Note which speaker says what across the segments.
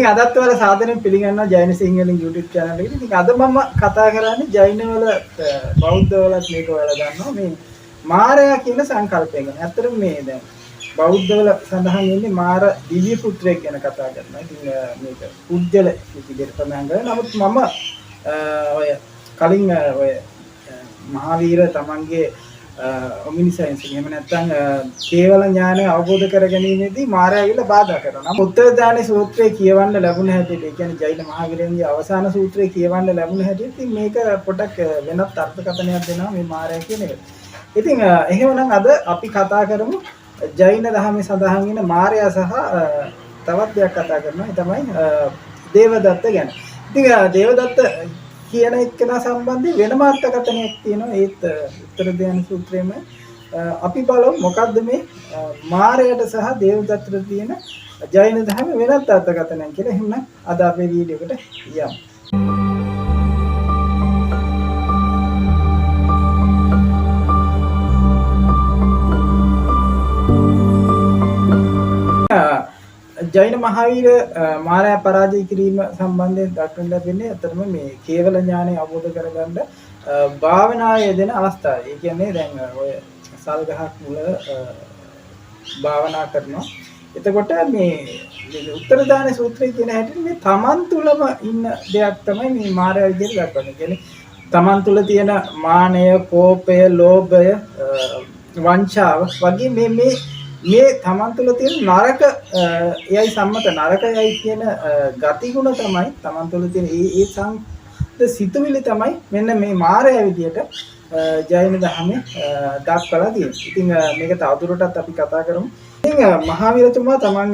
Speaker 1: ඉතින් අදත් වල සාදරයෙන් පිළිගන්නවා ජෛන සිංහලෙන් YouTube channel එකට. ඉතින් අද මම කතා කරන්නේ ජෛන වල බෞද්ධ වලත් මේක ඔයාලා දන්නවා මේ මාරයා කියන සංකල්පය ගැන. ඇත්තටම මේ දැන් බෞද්ධ වල සඳහන් වෙන්නේ මාර දිව්‍ය පුත්‍රයෙක් ගැන කතා කරනවා. ඉතින් මේක පුජ්‍යල විදිහට සඳහන් කරනවා. නමුත් මම ඔය කලින් ඔය මහාවීර තමන්ගේ ඔමිනිසයින්ස් එහෙම නැත්නම් කේවල ඥානය අවබෝධ කර ගැනීමේදී මාරය ඇවිල්ලා බාධා කරනවා. උත්තර දාන සූත්‍රයේ කියවන්න ලැබුණ හැටියට, ඒ කියන්නේ ජෛන මහාවීරයන්ගේ අවසාන සූත්‍රයේ කියවන්න ලැබුණ හැටියට ඉතින් මේක පොඩක් වෙනත් අර්ථකථනයක් දෙනවා මේ මාරය කියන එක. ඉතින් එහෙමනම් අද අපි කතා කරමු ජෛන ධර්මයේ සඳහන් වෙන මාරය සහ තවත් දෙයක් කතා කරනවා. ඒ තමයි දේවදත්ත ගැන. ඉතින් දේවදත්ත කියන එක්කෙනා සම්බන්ධයෙන් වෙනම අර්ථකථනයක් තියෙනවා. ඒත් උත්තර ධ්‍යාන සූත්‍රයේම අපි බලමු මොකද්ද මේ මාරයට සහ දේවදත්තට තියෙන ජෛන ධර්ම වෙනත් අර්ථකථනයක් කියලා. එහෙනම් අද අපේ වීඩියෝ එකට යමු. ජෛන මහාවීර මාරයා පරාජය කිරීම සම්බන්ධයෙන් දක්වන ලැබෙන්නේ අතරම මේ කේවල ඥානය අවබෝධ කරගන්න භාවනාවේ යෙදෙන අවස්ථාව. ඒ කියන්නේ දැන් ඔය සල් ගහක් මුල භාවනා කරනවා. එතකොට මේ උත්තර දාන සූත්‍රය කියන හැටියට මේ තමන් තුළම ඉන්න දෙයක් තමයි මේ මාරයා විදිහට දක්වන්නේ. කියන්නේ තමන් තුළ තියෙන මානය, කෝපය, ලෝභය, වංචාව වගේ මේ තමන් තුළ තියෙන නරක එයයි සම්මත නරකයයි කියන ගතිගුණ තමයි තමන් තුළ තියෙන ඒ සිතුවිලි තමයි මෙන්න මේ මාරය විදියට ජෛන ධර්මයේ දක්වලා තියෙන්නේ. ඉතින් මේක තවදුරටත් අපි කතා කරමු. ඉතින් මහාවීරතුමා තමන්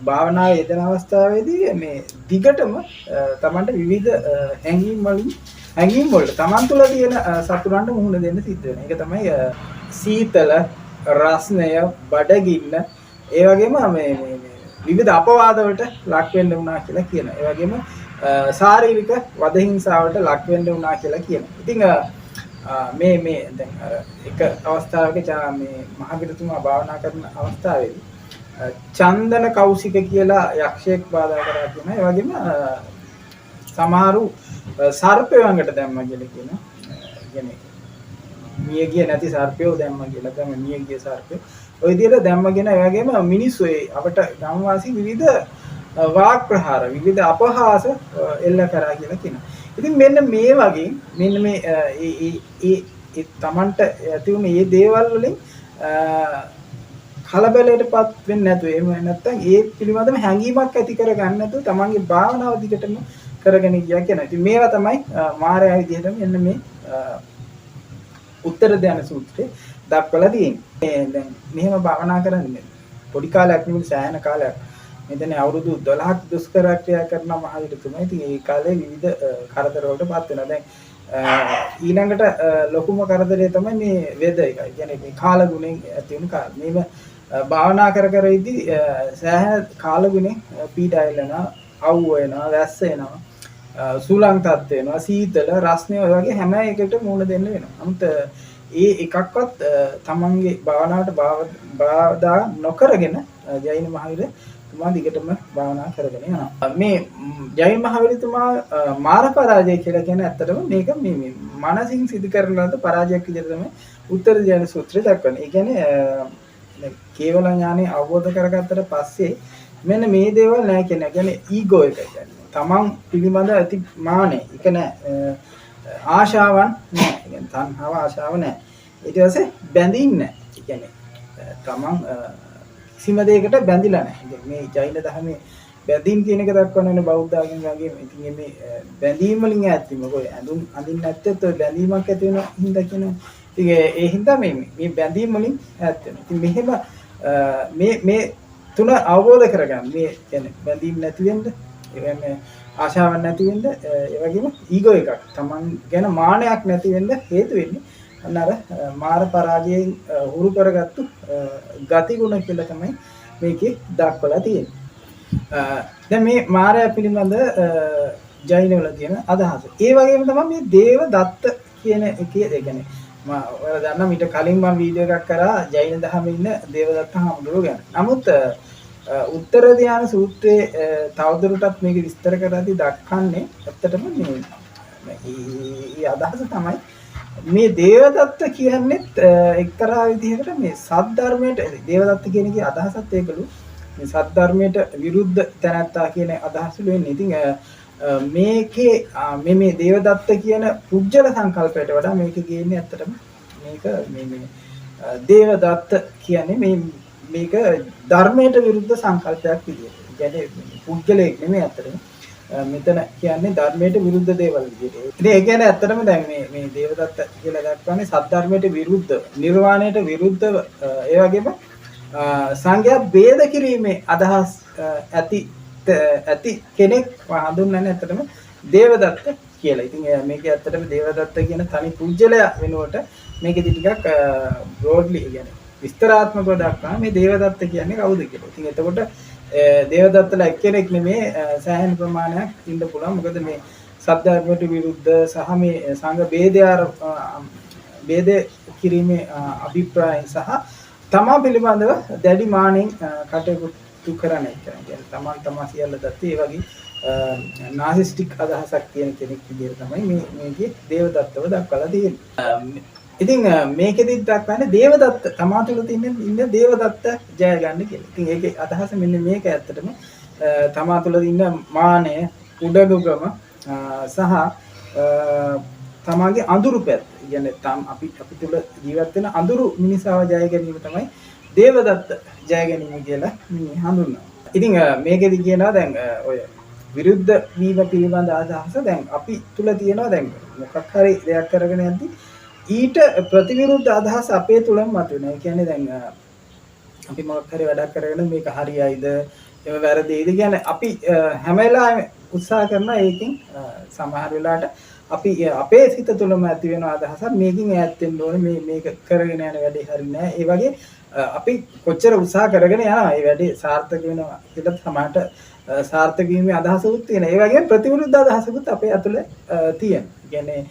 Speaker 1: භාවනාවේ යෙදෙන අවස්ථාවේදී මේ දිගටම තමන්ට විවිධ හැඟීම් වලට තමන් තුළ තියෙන සතුරන්ට මුහුණ දෙන්න සිද්ධ වෙනවා. ඒක තමයි සීතල, රස්නය, බඩගින්න, ඒ වගේම මේ විවිධ අපවාද වලට ලක් වෙන්න වුණා කියලා කියනවා. ඒ වගේම ශාරීරික වදහිංසාවට ලක් වෙන්න වුණා කියලා කියනවා. ඉතින් මේ දැන් එක අවස්ථාවක මේ මහවීරතුමා භාවනා කරන අවස්ථාවේදී චන්දන කෞසික කියලා යක්ෂයෙක් බාධා කරා කියනවා. ඒ වගේම සමහරු සර්පය වංගට දැම්මා කියලා කියනවා. කියන්නේ මියගිය නැති සර්පයෝ දැම්ම කියලා තමයි මියගිය සර්පයෝ. ඔය විදිහට දැම්මගෙන ඒ වගේම මිනිස්සු අපට ගම්වාසී විවිධ වාග් ප්‍රහාර, විවිධ අපහාස එල්ල කරා කියලා කියනවා. ඉතින් මෙන්න මේ වගේ මෙන්න මේ ඒ තමන්ට ඇති වුණ මේ දේවල් වලින් කලබලයටපත් වෙන්නේ නැතුව එහෙම නැත්නම් ඒ පිළිබඳව හැඟීමක් ඇති කරගන්න නැතුව තමන්ගේ භාවනාව දිගටම කරගෙන ගියා කියනවා. ඉතින් මේවා තමයි මායя විදිහට මෙන්න මේ උත්තර ධ්‍යාන සූත්‍රයේ දක්වලා තියෙන්නේ. දැන් මෙහෙම භාවනා කරන්නේ පොඩි කාලයක් නෙවෙයි සෑහෙන කාලයක්. මෙතන අවුරුදු 12ක් දුෂ්කරක්‍රියා කරන මහවීරතුමා. ඉතින් ඒ කාලේ විවිධ කරදර වලට පත් වෙනවා. දැන් ඊළඟට ලොකුම කරදරය තමයි මේ වේද එක. ඒ කියන්නේ මේ කාල ගුණෙන් ඇති වෙන කාල. මේව භාවනා කර ඉදී සෑහෙන කාල ගුණෙන් පීඩා එළනවා, අවු වෙනවා, වැස්ස එනවා, සූලං තත් වෙනවා, සීතල, රස්නේ ඔය වගේ හැම එකකට මුහුණ දෙන්න වෙනවා. නමුත් ඒ එකක්වත් තමන්ගේ භාවනාවට බාධා නොකරගෙන ජෛන මහවීරතුමා දිගටම භාවනා කරගෙන යනවා. මේ ජෛන මහවීරතුමා මාර පරාජය කියලා කියන්නේ ඇත්තටම මේක මේ මනසින් සිදු කරන ලද පරාජයක් විදිහට තමයි උත්තර ධ්‍යාන සූත්‍රය දක්වන්නේ. ඒ කියන්නේ කේවල ඥානෙ අවබෝධ කරගත්තට පස්සේ මෙන්න මේ දේවල් නැහැ කියන්නේ. කියන්නේ ඊගෝ එක කියන්නේ. තමන් පිළිබඳ ඇති මානෙ ඒක නෑ, ආශාවන් නෑ, කියන්නේ තණ්හාව ආශාව නෑ. ඊට පස්සේ බැඳින්නේ නෑ. ඒ කියන්නේ තමන් කිසිම දෙයකට බැඳිලා නෑ. මේ ජෛන ධර්මයේ බැඳීම් කියන එක දක්වන්නේ බෞද්ධ ආගම වගේ. ඉතින් මේ බැඳීම් වලින් ඈත් වීම කොයි ඇඳුම් අඳින්න නැත්තේ ඔය බැඳීමක් ඇති වෙන හින්දා කියනවා. ඉතින් ඒ හින්දා මේ බැඳීම් වලින් ඈත් වෙනවා. ඉතින් මෙහෙම මේ තුන අවබෝධ කරගන්න. මේ කියන්නේ බැඳීම් නැති වෙන්න, ඒ කියන්නේ ආශාවක් නැති වෙන්න, ඒ වගේම ඊගෝ එකක් තමන් ගැන මානයක් නැති වෙන්න හේතු වෙන්නේ අන්න අර මාර පරාජයෙන් හුරු කරගත්තු ගතිගුණ කියලා තමයි මේකේ දක්වලා තියෙන්නේ. දැන් මේ මාරය පිළිබඳ ජෛන වල තියෙන අදහස. ඒ වගේම තමයි මේ දේවදත්ත කියන එකේ ඒ කියන්නේ ඔයාලා දන්නා මීට කලින් මම වීඩියෝ එකක් කරා ජෛන දහමේ ඉන්න දේවදත්ත හාමුදුරුවෝ ගැන. නමුත් උත්තර ධ්‍යාන සූත්‍රයේ තවදුරටත් මේක විස්තර කරද්දී දක්වන්නේ ඇත්තටම මේ අදහස තමයි මේ දේවදත්ත කියන්නේත් එක්තරා විදිහකට මේ සද්ධර්මයට දේවදත්ත කියන එකේ අදහසත් ඒකලු මේ සද්ධර්මයට විරුද්ධ තැනැත්තා කියන අදහසලු වෙන්නේ. ඉතින් මේකේ මේ දේවදත්ත කියන පුජ්‍යල සංකල්පයට වඩා මේකේ ගේන්නේ ඇත්තටම මේක මේ දේවදත්ත කියන්නේ මේක ධර්මයට විරුද්ධ සංකල්පයක් විදියට. කියන්නේ පුජ්‍යලයක් නෙමෙයි ඇත්තටම. මෙතන කියන්නේ ධර්මයට විරුද්ධ දේවල් විදියට. ඉතින් ඒ කියන්නේ ඇත්තටම දැන් මේ දේවදත්ත කියලා දක්වන්නේ සද්ධර්මයට විරුද්ධ, නිර්වාණයට විරුද්ධව ඒ වගේම සංඝයා ભેද කිරීමේ අදහස් ඇති කෙනෙක් හඳුන්වන්නේ ඇත්තටම දේවදත්ත කියලා. ඉතින් මේක ඇත්තටම දේවදත්ත කියන තනි පුජ්‍යලයා වෙනුවට මේකෙදි ටිකක් බ්‍රෝඩ්ලි කියන්නේ විස්තරාත්මකව දක්වන මේ දේවදත්ත කියන්නේ කවුද කියලා. ඉතින් එතකොට දේවදත්තලා එක්කෙනෙක් නෙමේ සෑහෙන ප්‍රමාණයක් ඉන්න පුළුවන්. මොකද මේ සද්ධර්මයට විරුද්ධ සහ මේ සංඝ ભેද කිරීමේ අභිප්‍රායන් සහ තමා පිළිබඳව දැඩි මානෙන් කටයුතු කරන එක. කියන්නේ තමා සියල්ල දත් ඒ වගේ නාසිස්ටික් අදහසක් තියෙන කෙනෙක් විදිහට තමයි මේකේ දේවදත්තව දක්වලා තියෙන්නේ. ඉතින් මේකෙදි දක්වන්නේ දේවදත්ත තමා තුළ ඉන්න දේවදත්ත ජය ගන්න කියලා. ඉතින් ඒකේ අදහස මෙන්න මේක ඇත්තටම තමා තුළ ඉන්න මානය, උඩඟුකම සහ තමාගේ අඳුරු පැත්ත. කියන්නේ අපි තුළ ජීවත් වෙන අඳුරු මිනිසාව ජය ගැනීම තමයි දේවදත්ත ජය ගැනීම කියලා හඳුන්වනවා. ඉතින් මේකෙදි කියනවා දැන් ඔය විරුද්ධ වීම පිළිබඳ අදහස දැන් අපි තුළ තියෙනවා දැන් මොකක් හරි දෙයක් කරගෙන යද්දී ඊට ප්‍රතිවිරුද්ධ අදහස් අපේ තුලම මතුවෙනවා. ඒ කියන්නේ දැන් අපි මොකක් හරි වැඩක් කරගෙන මේක හරියයිද එහෙම වැරදිද කියන්නේ අපි හැම වෙලාවෙම උත්සාහ කරනවා ඒකෙන් සමහර වෙලාවට අපි අපේ සිත තුළම ඇති වෙන අදහසක් මේකෙන් ඈත් වෙන්න ඕනේ මේක කරගෙන යන වැඩේ හරි නෑ. ඒ වගේ අපි කොච්චර උත්සාහ කරගෙන යනවා මේ වැඩේ සාර්ථක වෙනවා කියලා සමහරට සාර්ථක වීමේ අදහසකුත් තියෙනවා. ඒ වගේම ප්‍රතිවිරුද්ධ අදහසකුත් අපේ ඇතුලේ තියෙනවා. කියන්නේ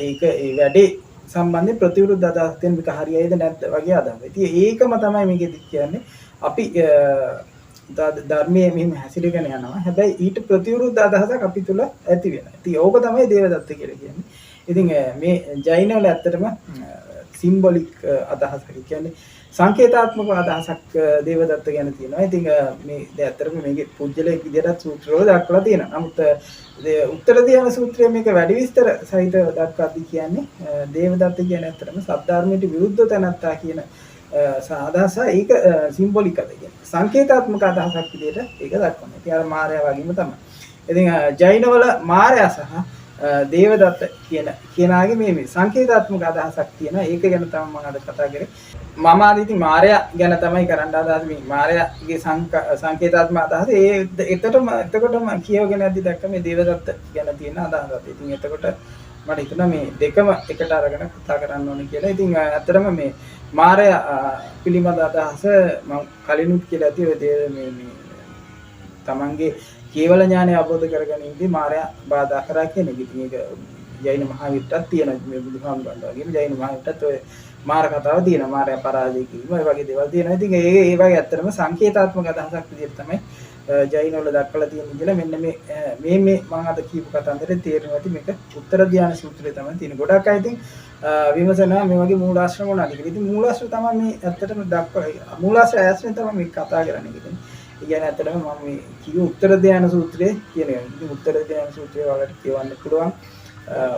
Speaker 1: ඒක ඒ වැඩේ සම්බන්ධයෙන් ප්‍රතිවිරුද්ධ අදහස් තියෙන මේක හරියයිද නැද්ද වගේ අදහස්. ඉතින් ඒකම තමයි මේකෙදි කියන්නේ අපි ධර්මයේ මෙහෙම හැසිරගෙන යනවා. හැබැයි ඊට ප්‍රතිවිරුද්ධ අදහසක් අපි තුල ඇති වෙනවා. ඉතින් ඕක තමයි දේවදත්ත කියලා කියන්නේ. ඉතින් මේ ජෛනවල ඇත්තටම සිම්බොලික් අදහසක් කියන්නේ සංකේතාත්මක අදහසක් දේවදත්ත ගැන තියෙනවා. ඉතින් මේ ඇත්තටම මේකේ පුජ්‍යලයක් විදිහට සූත්‍රවල දක්වලා තියෙනවා. නමුත් උත්තර ධ්‍යාන සූත්‍රයේ මේක වැඩි විස්තර සහිතව දක්වද්දී කියන්නේ දේවදත්ත කියන්නේ ඇත්තටම සද්ධර්මයට විරුද්ධ තැනත්තා කියන අදහස ඒක සිම්බොලික් අද කියන්නේ සංකේතාත්මක අදහසක් විදිහට ඒක දක්වනවා. ඉතින් අර මාර්යා වගේම තමයි. ඉතින් ජෛනවල මාර්යා සහ දේවදත්ත කියනාගේ මේ සංකේතාත්මක අදහසක් තියෙනවා. ඒක ගැන තමයි මම අද කතා කරේ. මම අද ඉතින් මාර්යා ගැන තමයි කරන්න අදහස් මේ මාර්යාගේ සංකේතාත්මක අදහස එතකොටම කියවගෙන යද්දි දැක්ක මේ දේවදත්ත ගැන තියෙන අදහසක්. ඉතින් එතකොට මට හිතුණා මේ දෙකම එකට අරගෙන කතා කරන්න ඕනේ කියලා. ඉතින් ඇත්තටම මේ මාර්යා පිළිබඳ අදහස මම කලිනුත් කියලා ඇති ඔය මේ තමන්ගේ කේවල ඥානය අවබෝධ කරගෙන ඉඳි මාර්යා බාධා කරා කියන එක. ඉතින් ඒක ජෛන මහාවීරටත් තියෙන මේ බුදුහාමුදුරන්ට වගේම ජෛන මහාවීරටත් ඔය මාර කතාව තියෙනවා. මාර්යා පරාජය කිරීම ඒ වගේ දේවල් තියෙනවා. ඉතින් ඒ වගේ ඇත්තටම සංකේතාත්මක අදහසක් විදිහට තමයි ජෛන වල දක්වලා තියෙන්නේ කියලා මෙන්න මේ මම අද කියපු කතන්දරේ තේරෙනවා. ඉතින් මේක උත්තර ධ්‍යාන සූත්‍රයේ තමයි තියෙන්නේ. ගොඩක් අය ඉතින් විමසනවා මේ වගේ මූලාශ්‍රම මොනවාද කියලා. ඉතින් මූලාශ්‍රම තමයි මේ ඇත්තටම දක්වලා මූලාශ්‍රය ඇස්නේ තමයි මේ කතා කරන්නේ. ඉතින් ඒ කියන්නේ ඇත්තටම මම මේ කිව්ව උත්තර ධ්‍යාන සූත්‍රයේ කියන එක. ඉතින් උත්තර ධ්‍යාන සූත්‍රය වලට කියවන්න පුළුවන්.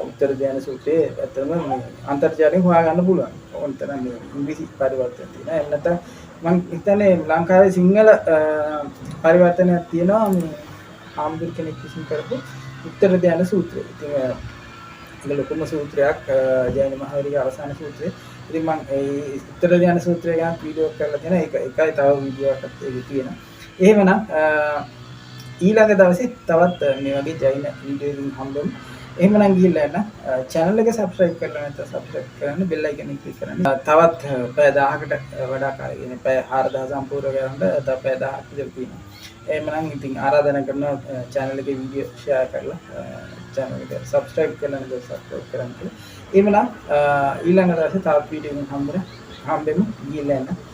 Speaker 1: උත්තර ධ්‍යාන සූත්‍රයේ ඇත්තටම මේ අන්තර්ජාලයෙන් හොයාගන්න පුළුවන්. ඕනතරම් මේ ඉංග්‍රීසි පරිවර්තන තියෙනවා. එහෙම නැත්නම් මම හිතන්නේ ලංකාවේ සිංහල පරිවර්තනයක් තියෙනවා මේ ආම්බුල් කෙනෙක් විසින් කරපු උත්තර ධ්‍යාන සූත්‍රය. ඉතින් ඒක ලොකුම සූත්‍රයක් ජෛන මහාවීරගේ අවසාන සූත්‍රය. ඉතින් මම ඒ උත්තර ධ්‍යාන සූත්‍රය ගැන වීඩියෝ එකක් කරලා තියෙනවා. ඒකයි තව වීඩියෝ එකක් තියෙනවා. එහෙමනම් ඊළඟ දවසේ තවත් මේ වගේ ජෛන වීඩියෝ එකකින් හම්බෙමු. එහෙමනම් ගිහිල්ලා යන්න channel එක subscribe කරලා නැත්නම් subscribe කරන්න bell icon එක click කරන්න. තවත් පැය 1000කට වඩා කාලෙ කියන්නේ පැය 4000 සම්පූර්ණ කරනකොට තව පැය 1000ක් විතර තියෙනවා. එහෙමනම් ඉතින් ආරාධනා කරනවා channel එකේ වීඩියෝ share කරලා channel එක subscribe කරලා නැත්නම් subscribe කරන්න කියලා. එහෙමනම් ඊළඟ දවසේ තවත් වීඩියෝ එකකින් හම්බෙමු. ගිහිල්ලා යන්න.